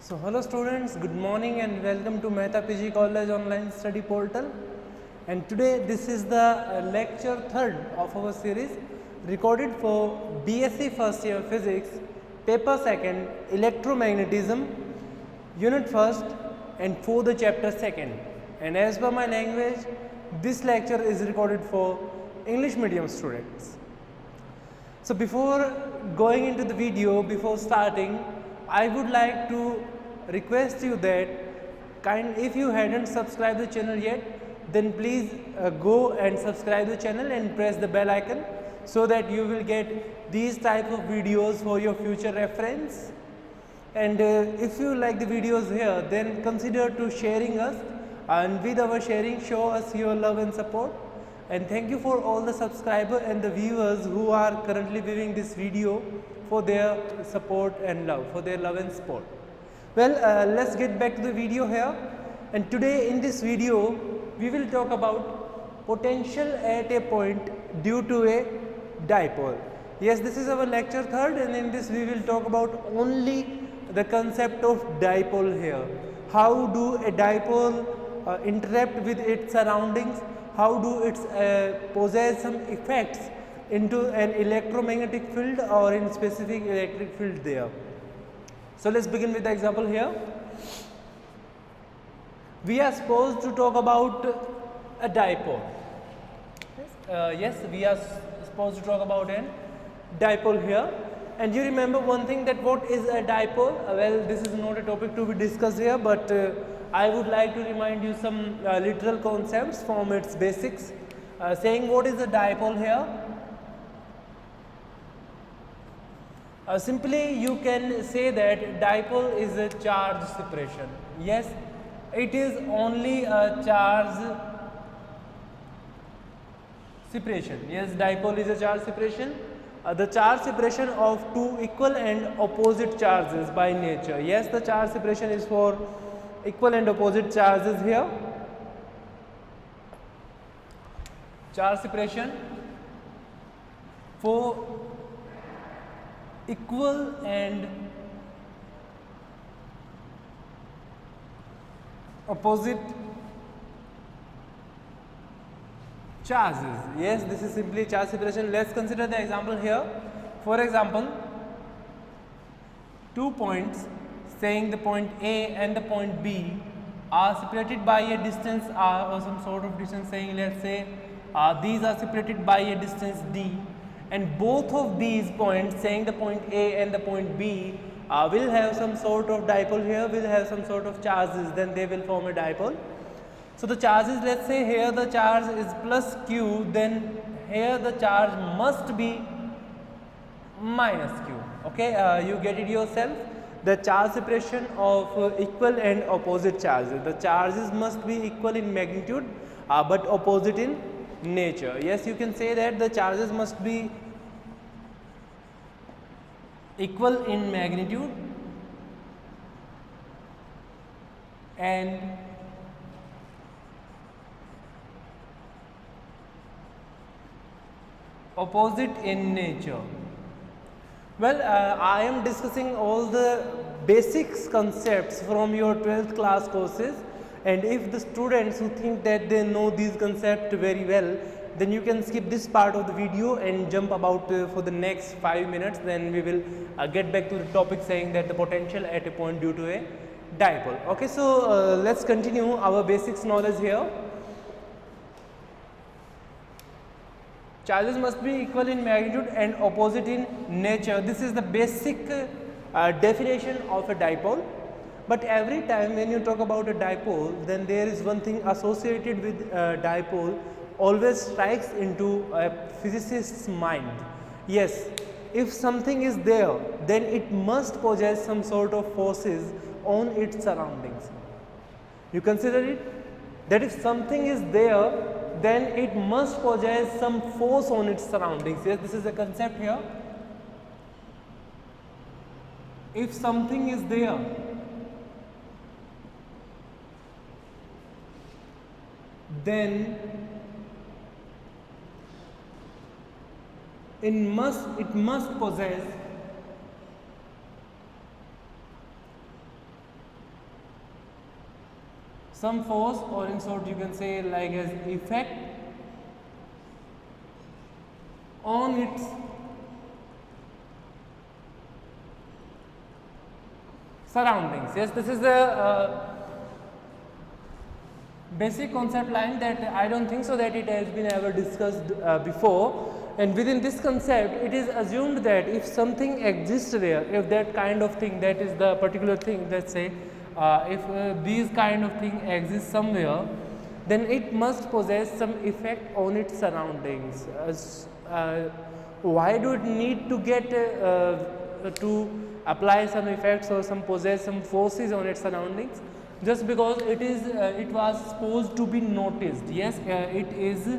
So hello students, good morning and welcome to Mehta PG College online study portal. And today this is the lecture third of our series recorded for BSc first year physics, paper second, electromagnetism, unit first and for the chapter second. And as per my language, this lecture is recorded for English medium students. So before going into the video, before starting, I would like to request you that if you hadn't subscribed the channel yet, then please go and subscribe the channel and press the bell icon so that you will get these type of videos for your future reference. And if you like the videos here, then consider to sharing us, and with our sharing show us your love and support. And thank you for all the subscribers and the viewers who are currently viewing this video for their support and love, for their love and support. Well, let's get back to the video here. And today in this video, we will talk about potential at a point due to a dipole. Yes, this is our lecture third, and in this we will talk about only the concept of dipole here. How do a dipole interact with its surroundings? How do it possess some effects into an electromagnetic field or in specific electric field there. So let's begin with the example here. We are supposed to talk about a dipole. Yes, we are supposed to talk about a dipole here. And you remember one thing, that what is a dipole? Well, this is not a topic to be discussed here, but I would like to remind you some literal concepts from its basics. Saying what is a dipole here? Simply you can say that dipole is a charge separation. Yes, it is only a charge separation. Yes, dipole is a charge separation. The charge separation of two equal and opposite charges by nature. Yes, the charge separation is for equal and opposite charges here. Charge separation for equal and opposite charges. Yes, this is simply charge separation. Let's consider the example here. For example, 2 points saying the point A and the point B are separated by a distance R or some sort of distance, saying let's say these are separated by a distance D, and both of these points saying the point A and the point B will have some sort of dipole here, will have some sort of charges, then they will form a dipole. So the charges, let's say here the charge is plus Q, then here the charge must be minus Q. Okay, you get it yourself. The charge separation of equal and opposite charges. The charges must be equal in magnitude but opposite in nature. Yes, you can say that the charges must be equal in magnitude and opposite in nature. Well, I am discussing all the basics concepts from your 12th class courses, and if the students who think that they know these concepts very well, then you can skip this part of the video and jump about for the next 5 minutes. Then we will get back to the topic saying that the potential at a point due to a dipole. Okay, so let's continue our basics knowledge here. Charges must be equal in magnitude and opposite in nature. This is the basic definition of a dipole. But every time when you talk about a dipole, then there is one thing associated with dipole always strikes into a physicist's mind. Yes, if something is there, then it must possess some sort of forces on its surroundings. You consider it that if something is there, then it must possess some force on its surroundings. Yes, this is a concept here. If something is there, then it must possess some force, or in short you can say like as effect on its surroundings. Yes, this is the basic concept line that I don't think so that it has been ever discussed before. And within this concept, it is assumed that if something exists there, if that kind of thing, that is the particular thing, let's say if these kind of thing exist somewhere, then it must possess some effect on its surroundings. Why do it need to get to apply some effects or some possess some forces on its surroundings? Just because it was supposed to be noticed. Yes, it is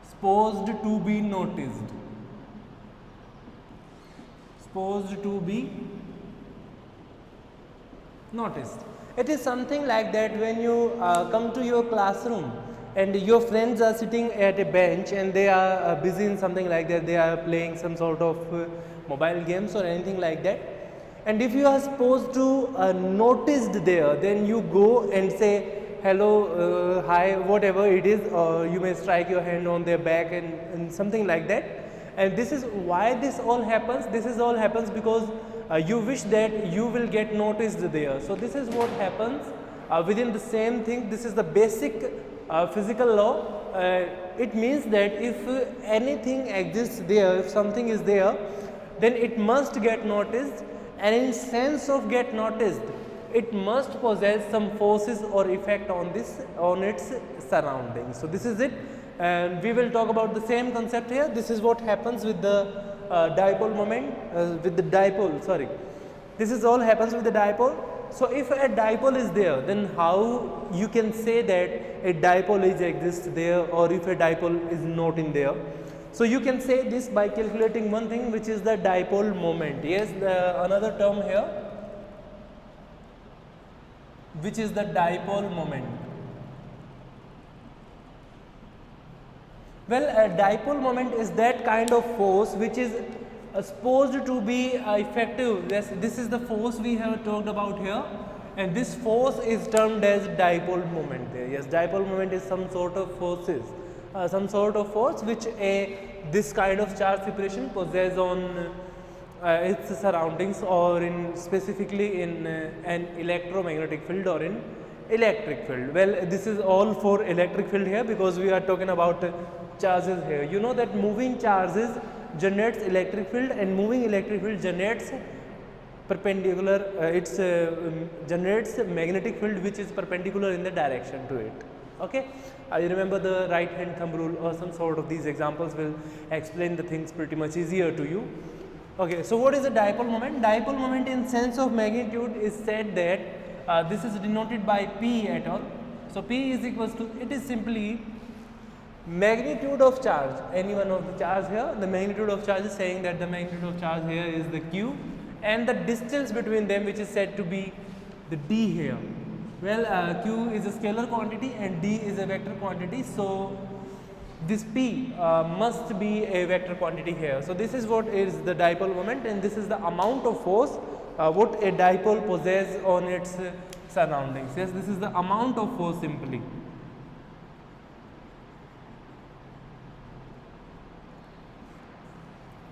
supposed to be noticed, supposed to be noticed. It is something like that when you come to your classroom and your friends are sitting at a bench and they are busy in something like that, they are playing some sort of mobile games or anything like that. And if you are supposed to noticed there, then you go and say hello, hi, whatever it is, or you may strike your hand on their back and something like that. And this is why this all happens. This is all happens because you wish that you will get noticed there. So this is what happens within the same thing. This is the basic physical law. It means that if anything exists there, if something is there, then it must get noticed. And in sense of get noticed, it must possess some forces or effect on its surroundings. So this is it, and we will talk about the same concept here. This is what happens with the dipole moment, this is all happens with the dipole. So if a dipole is there, then how you can say that a dipole exists there, or if a dipole is not in there? So you can say this by calculating one thing, which is the dipole moment. Yes, another term here, which is the dipole moment. Well, a dipole moment is that kind of force which is supposed to be effective. This is the force we have talked about here, and this force is termed as dipole moment there. Yes, dipole moment is some sort of forces, some sort of force which this kind of charge separation possesses on its surroundings, or in specifically in an electromagnetic field or in electric field. Well, this is all for electric field here because we are talking about charges here. You know that moving charges generates electric field, and moving electric field generates perpendicular, generates magnetic field which is perpendicular in the direction to it. Okay, you remember the right hand thumb rule or some sort of these examples will explain the things pretty much easier to you. Okay, so what is a dipole moment? Dipole moment in sense of magnitude is said that this is denoted by P at all. So P is equals to, it is simply magnitude of charge, any one of the charge here, the magnitude of charge is saying that the magnitude of charge here is the Q, and the distance between them which is said to be the D here. Well, Q is a scalar quantity and D is a vector quantity, so this P must be a vector quantity here. So this is what is the dipole moment, and this is the amount of force what a dipole possesses on its surroundings. Yes, this is the amount of force simply.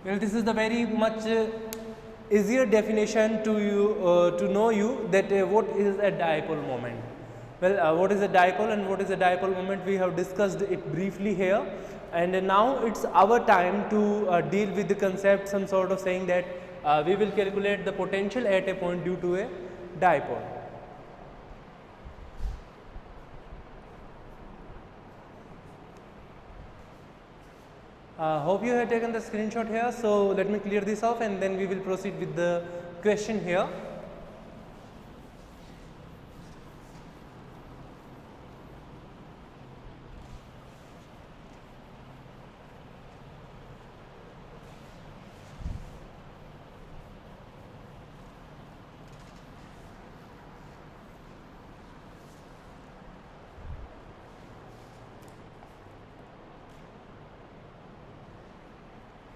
Well, this is the very much easier definition to you to know you that what is a dipole moment. Well, what is a dipole and what is a dipole moment, we have discussed it briefly here, and now it's our time to deal with the concept, some sort of saying that we will calculate the potential at a point due to a dipole. Hope you have taken the screenshot here, so let me clear this off and then we will proceed with the question here.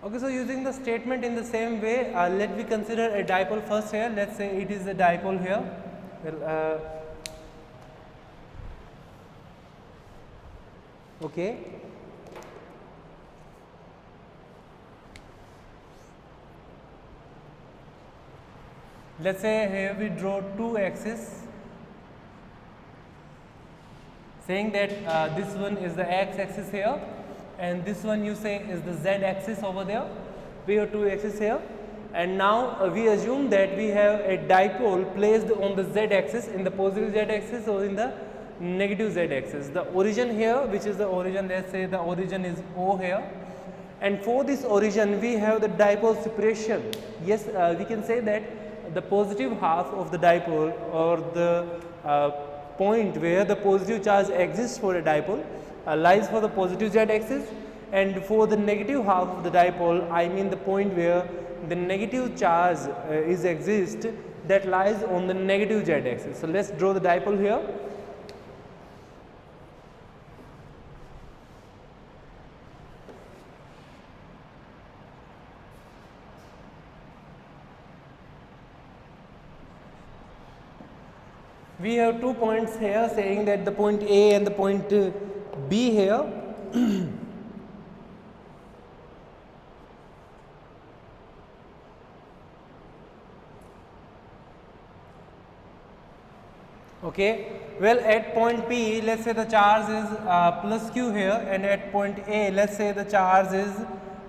Okay, so using the statement in the same way, let me consider a dipole first here. Let's say it is a dipole here. Well, Okay. Let's say here we draw two axes, saying that this one is the x-axis here, and this one you say is the z-axis over there. We have two axes here, and now we assume that we have a dipole placed on the z-axis, in the positive z-axis or in the negative z-axis. The origin here, which is the origin, let's say the origin is O here, and for this origin we have the dipole separation. Yes, we can say that the positive half of the dipole, or the point where the positive charge exists for a dipole, lies for the positive z-axis, and for the negative half of the dipole, I mean the point where the negative charge is exist, that lies on the negative z-axis. So let's draw the dipole here. We have 2 points here, saying that the point A and the point B here. Okay, well, at point P, let's say the charge is plus Q here, and at point A, let's say the charge is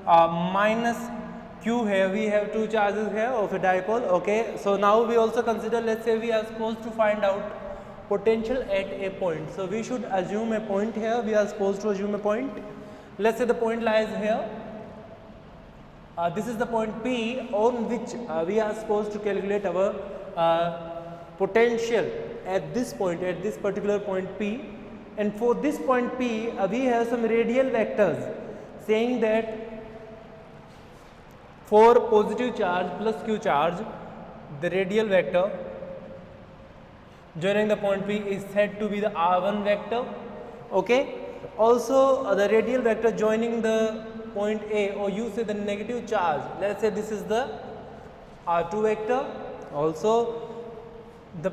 minus Q here. We have two charges here of a dipole. Okay, so now we also consider, let's say we are supposed to find out potential at a point. So we should assume a point here. We are supposed to assume a point. Let's say the point lies here. This is the point P on which we are supposed to calculate our potential at this point, at this particular point P. And for this point P, we have some radial vectors saying that for positive charge plus Q charge, the radial vector joining the point P is said to be the R1 vector. Okay. Also, the radial vector joining the point A, or you say the negative charge, let's say this is the R2 vector. Also, the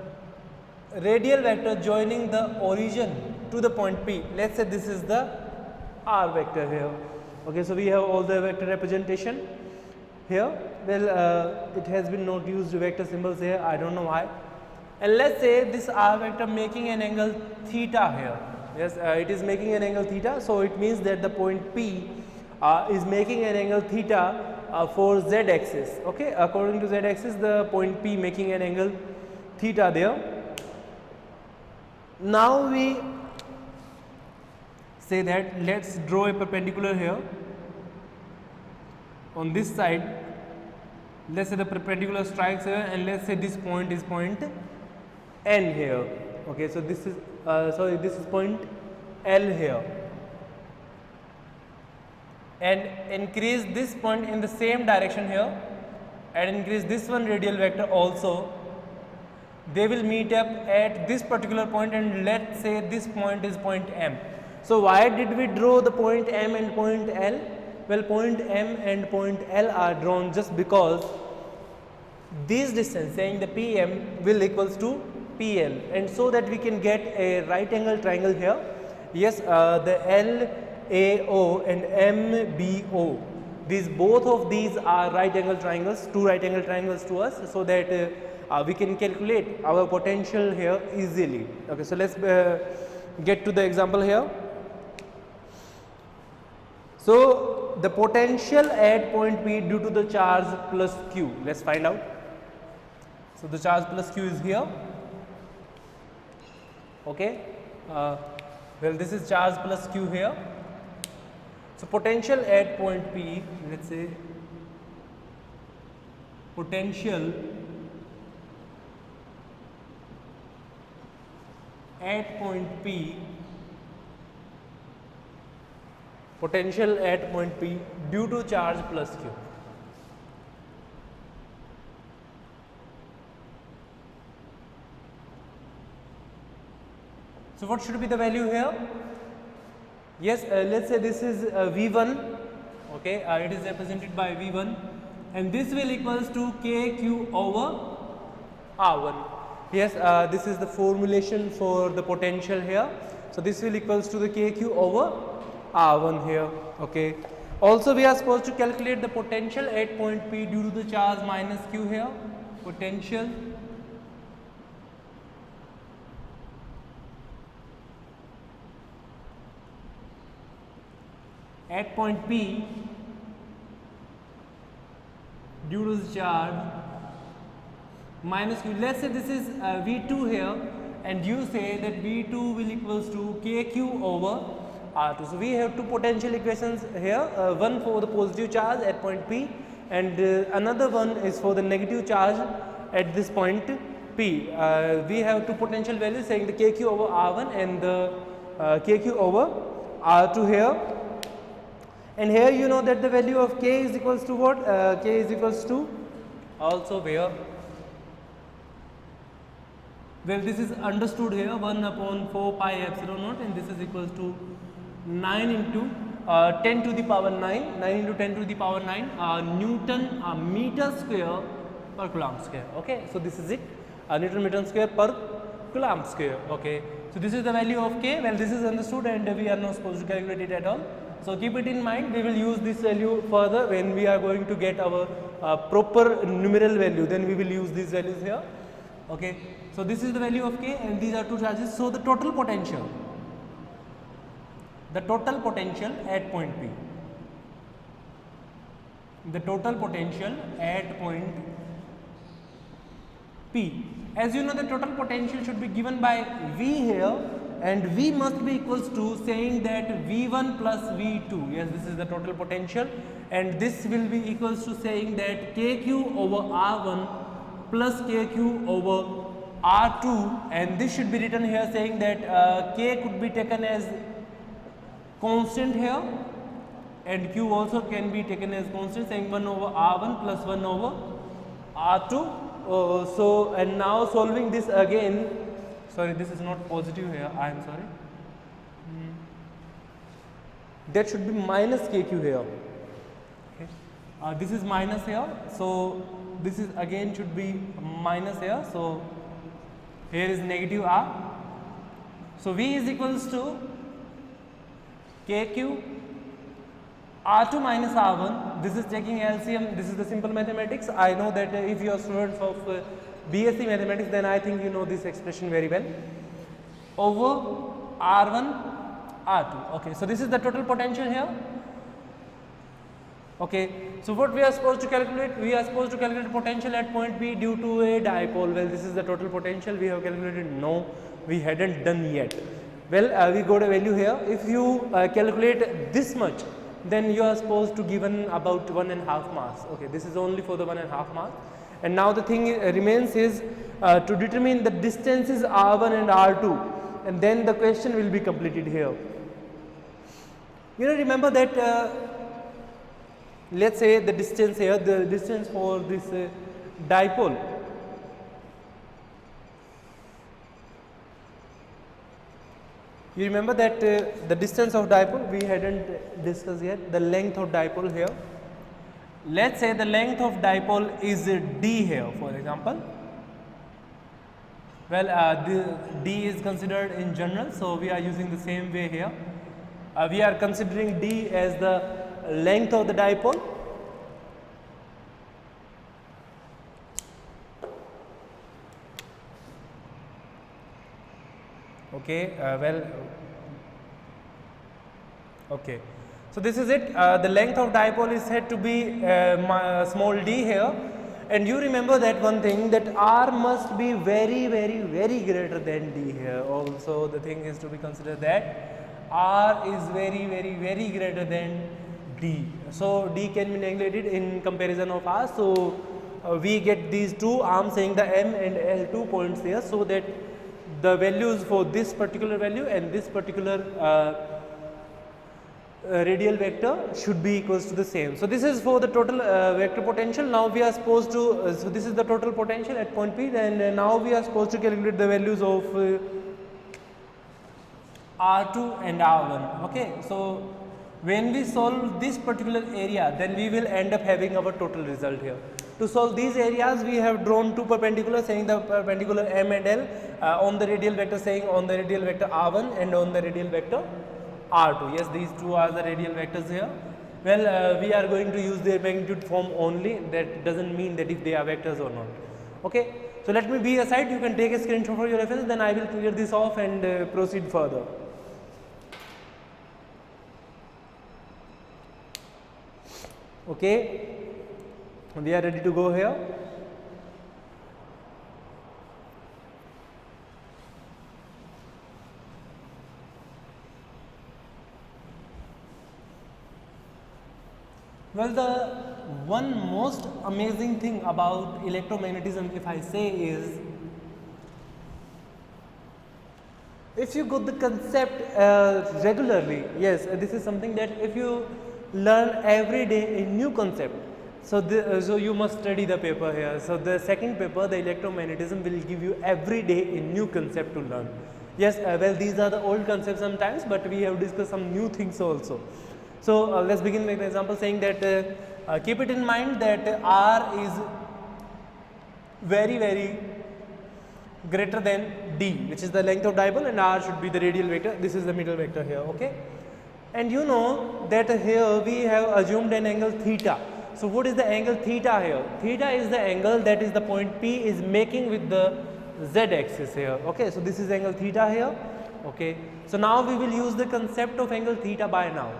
radial vector joining the origin to the point P, let's say this is the R vector here. Okay, so we have all the vector representation here. Well, it has been not used vector symbols here, I don't know why. And let's say this R vector making an angle theta here. Yes, it is making an angle theta, so it means that the point P is making an angle theta for z axis. Okay, according to z axis, the point P making an angle theta there. Now we say that let's draw a perpendicular here on this side. Let's say the perpendicular strikes here, and let's say this point is point N here. Okay, so this is this is point L here, and increase this point in the same direction here, and increase this one radial vector also. They will meet up at this particular point, and let's say this point is point M. So why did we draw the point M and point L? Well, point M and point L are drawn just because this distance, saying the PM will equals to PL, and so that we can get a right angle triangle here. Yes, the LAO and MBO, these both of these are right angle triangles, two right angle triangles to us, so that we can calculate our potential here easily. Okay, so let's get to the example here. So the potential at point P due to the charge plus Q, let's find out. So the charge plus Q is here. Okay, well, this is charge plus Q here. So potential at point P, let's say potential at point P, potential at point P due to charge plus Q. So what should be the value here? Yes, let's say this is V1. Okay, it is represented by V1, and this will equals to KQ over R1. Yes, this is the formulation for the potential here. So this will equals to the KQ over R1 here. Okay. Also we are supposed to calculate the potential at point P due to the charge minus Q here. Potential at point P due to the charge minus Q. Let's say this is V2 here, and you say that V2 will equals to KQ over R2. So we have two potential equations here, one for the positive charge at point P, and another one is for the negative charge at this point P. We have two potential values saying the KQ over R1 and the KQ over R2 here. And here you know that the value of K is equals to what? K is equals to also where? Well, this is understood here, 1 upon 4 pi epsilon naught, and this is equals to 9 into 10 to the power 9, 9 into 10 to the power 9 Newton meter square per coulomb square. Okay, so this is it, Newton meter square per coulomb square. Okay, so this is the value of K. Well, this is understood, and we are not supposed to calculate it at all. So keep it in mind, we will use this value further when we are going to get our proper numeral value, then we will use these values here. Okay, so this is the value of K, and these are two charges. So the total potential at point P, the total potential at point P, as you know, the total potential should be given by V here, and V must be equals to saying that V1 plus V2. Yes, this is the total potential, and this will be equals to saying that KQ over R1 plus KQ over R2, and this should be written here saying that K could be taken as constant here, and Q also can be taken as constant, saying 1 over R1 plus 1 over R2. So, and now solving this again, sorry, this is not positive here, I am sorry. That should be minus KQ here. Okay. This is minus here, so this is again should be minus here, so here is negative R. So V is equals to KQ R2 minus R1. This is taking LCM, this is the simple mathematics. I know that if you are students of BSc mathematics, then I think you know this expression very well. Over R1 R2. Okay, so this is the total potential here. Okay, so what we are supposed to calculate? We are supposed to calculate potential at point P due to a dipole. Well, this is the total potential. We have calculated? No, we hadn't done yet. Well, we got a value here. If you calculate this much, then you are supposed to given about 1.5 mass. Okay, this is only for the 1.5 mass. And now the thing remains is to determine the distances R1 and R2, and then the question will be completed here. You know, remember that let's say the distance here, the distance for this dipole. You remember that the distance of dipole we hadn't discussed yet, the length of dipole here. Let's say the length of dipole is D here, for example. Well, the D is considered in general, so we are using the same way here. We are considering D as the length of the dipole. Okay, okay. So this is it. The length of dipole is said to be small d here, and you remember that one thing, that R must be very greater than D here. Also, the thing is to be considered that R is very greater than D. So D can be neglected in comparison of R. So we get these two, I am saying the M and L2 points here, so that the values for this particular value and this particular radial vector should be equals to the same. So this is for the total vector potential. Now we are supposed to, so this is the total potential at point P, and now we are supposed to calculate the values of R2 and R1. Okay, so when we solve this particular area, then we will end up having our total result here. To solve these areas, we have drawn two perpendiculars saying the perpendicular M and L on the radial vector saying on the radial vector R1 and on the radial vector R2. Yes, these two are the radial vectors here. Well, we are going to use their magnitude form only. That doesn't mean that if they are vectors or not. Okay. So let me be aside. You can take a screenshot for your reference. Then I will clear this off and proceed further. Okay. We are ready to go here. Well, the one most amazing thing about electromagnetism, if I say, is if you got the concept regularly. Yes, this is something that if you learn every day a new concept, so you must study the paper here. So the second paper, the electromagnetism, will give you every day a new concept to learn. Yes, well, these are the old concepts sometimes, but we have discussed some new things also. So let's begin with an example saying that keep it in mind that R is very greater than D, which is the length of dipole, and R should be the radial vector. This is the middle vector here, okay? And you know that here we have assumed an angle theta. So what is the angle theta here? Theta is the angle that is the point P is making with the Z axis here, okay? So this is angle theta here, okay? So now we will use the concept of angle theta by now.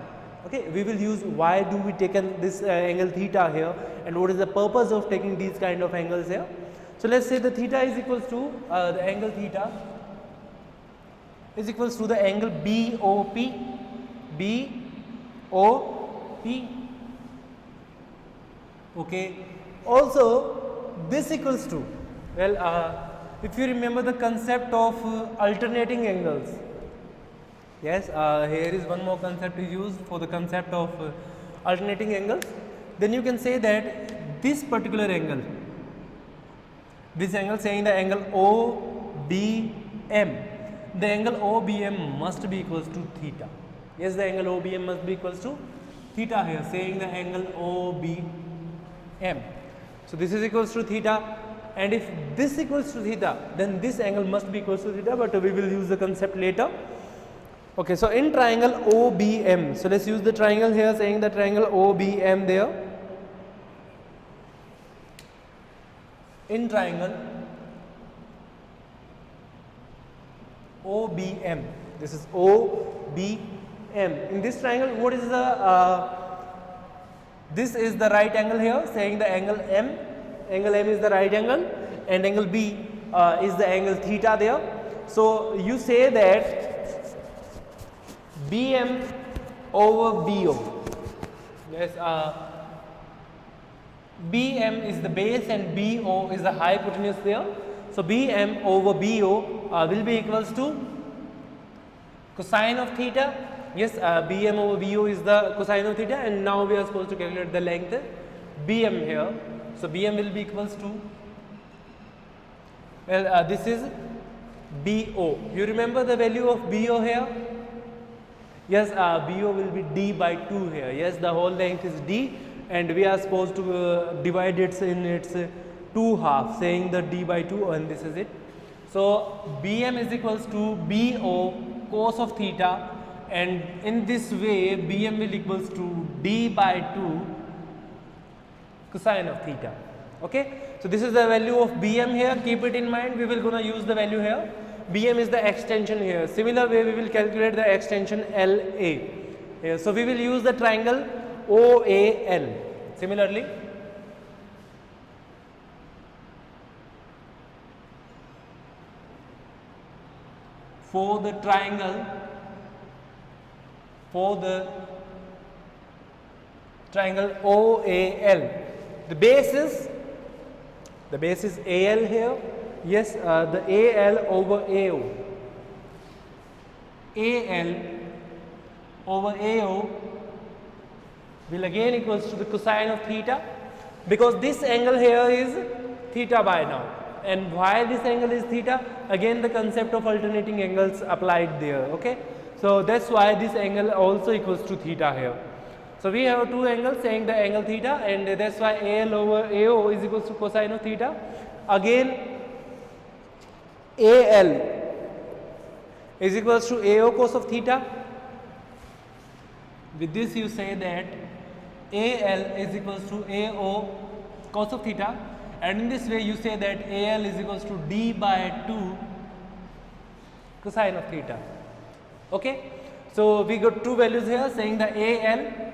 Okay, we will use why do we take this angle theta here and what is the purpose of taking these kind of angles here. So let's say the theta is equals to the angle theta is equals to the angle BOP. Okay. Also this equals to, well, if you remember the concept of alternating angles. Yes, here is one more concept is used for the concept of alternating angles. Then you can say that this particular angle, this angle saying the angle OBM, the angle OBM must be equals to theta. Yes, the angle OBM must be equals to theta here, saying the angle OBM. So this is equals to theta, and if this equals to theta, then this angle must be equals to theta, but we will use the concept later. Okay, so in triangle OBM, so let's use the triangle here saying the triangle OBM there. In triangle OBM, this is OBM. In this triangle, what is the, this is the right angle here saying the angle M. Angle M is the right angle and angle B is the angle theta there. So you say that BM over BO. Yes, BM is the base and BO is the hypotenuse there. So BM over BO will be equals to cosine of theta. Yes, BM over BO is the cosine of theta, and now we are supposed to calculate the length BM here. So BM will be equals to, well, this is BO. You remember the value of BO here? Yes, BO will be D by 2 here. Yes, the whole length is D and we are supposed to divide it in its 2 halves, saying the D by 2, and this is it. So BM is equals to BO cos of theta, and in this way BM will equals to D by 2 cosine of theta. Okay, so this is the value of BM here. Keep it in mind, we will gonna use the value here. BM is the extension here. Similar way we will calculate the extension LA here. So we will use the triangle OAL. Similarly, for the triangle OAL, the base is AL here. Yes, the AL over AO. AL over AO will again equals to the cosine of theta, because this angle here is theta by now. And why this angle is theta? Again the concept of alternating angles applied there. Okay, so that's why this angle also equals to theta here. So we have two angles saying the angle theta, and that's why AL over AO is equals to cosine of theta. Again, AL is equals to AO cos of theta. With this you say that AL is equals to AO cos of theta, and in this way you say that AL is equals to D by 2 cosine of theta. Okay, so we got two values here saying the AL,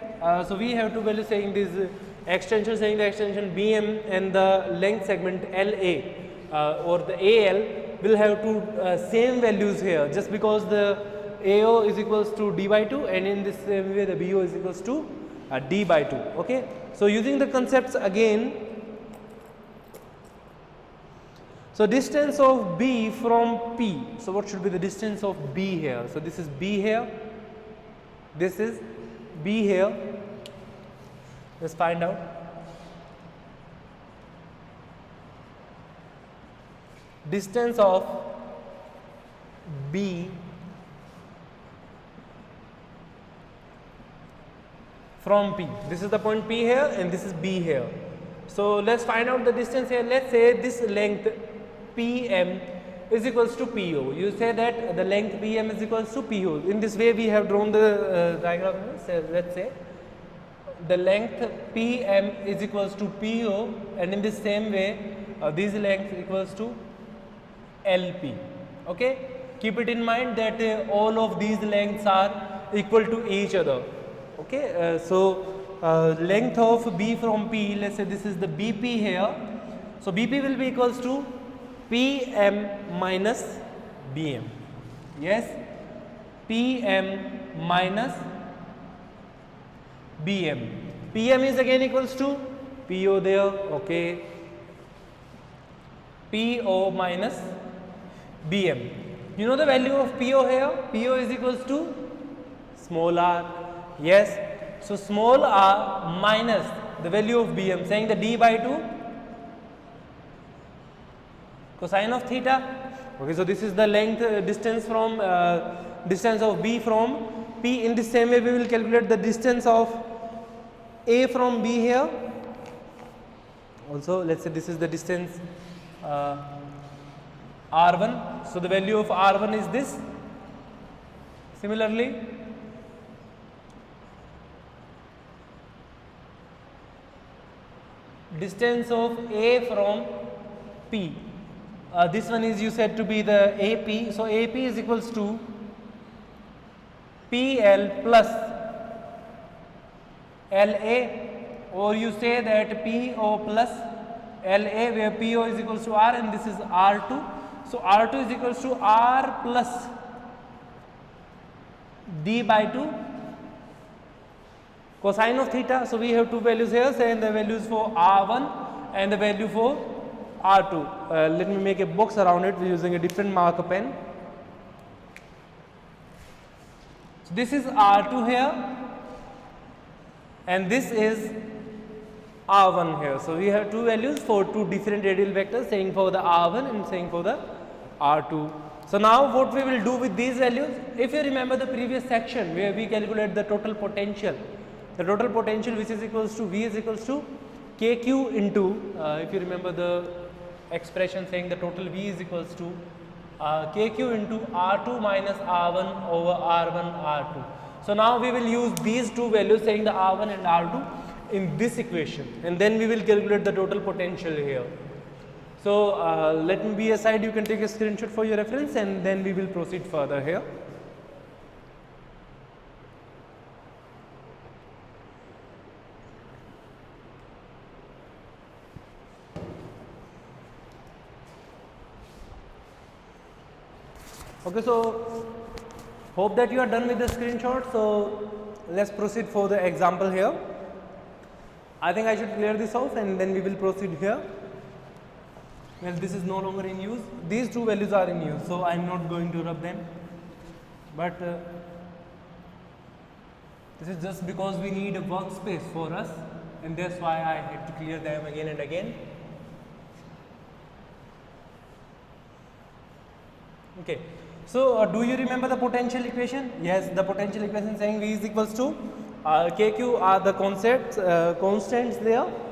so we have two values saying this extension, saying the extension BM and the length segment LA or the AL will have two same values here, just because the AO is equals to D by 2, and in this same way the BO is equals to D by 2. Okay, so using the concepts again, so distance of B from P, so what should be the distance of B here? So this is B here, this is B here. Let's find out. Distance of B from P. This is the point P here, and this is B here. So let's find out the distance here. Let's say this length PM is equals to PO. You say that the length PM is equals to PO. In this way we have drawn the diagram. So let's say the length PM is equals to PO, and in the same way this length equals to LP. Okay, keep it in mind that all of these lengths are equal to each other. Okay, length of B from P, let's say this is the BP here, so BP will be equals to PM minus BM. Yes, PM minus BM. PM is again equals to PO there. Okay, PO minus BM. You know the value of PO here? PO is equals to small r. Yes, so small r minus the value of BM, saying the D by 2 cosine of theta. Okay, so this is the length distance from distance of B from P. In the same way we will calculate the distance of A from B here. Also let's say this is the distance R1, so the value of R1 is this. Similarly, distance of A from P, this one is you said to be the AP, so AP is equals to PL plus LA, or you say that PO plus LA, where PO is equals to R and this is R2, so R2 is equals to R plus D by 2 cosine of theta. So we have two values here, saying the values for R1 and the value for R2. Let me make a box around it using a different marker pen. So this is R2 here, and this is R1 here. So we have two values for two different radial vectors, saying for the R1 and saying for the R2. So now what we will do with these values, if you remember the previous section where we calculate the total potential which is equals to V is equals to KQ into, if you remember the expression saying the total V is equals to KQ into R2 minus R1 over R1 R2. So now we will use these two values, saying the R1 and R2, in this equation, and then we will calculate the total potential here. So let me be aside, you can take a screenshot for your reference, and then we will proceed further here. Okay, so hope that you are done with the screenshot. So let's proceed for the example here. I think I should clear this off and then we will proceed here. Well, this is no longer in use. These two values are in use, so I am not going to rub them. But this is just because we need a workspace for us, and that's why I had to clear them again and again. Okay. So do you remember the potential equation? Yes, the potential equation saying V is equals to KQ are the constants there.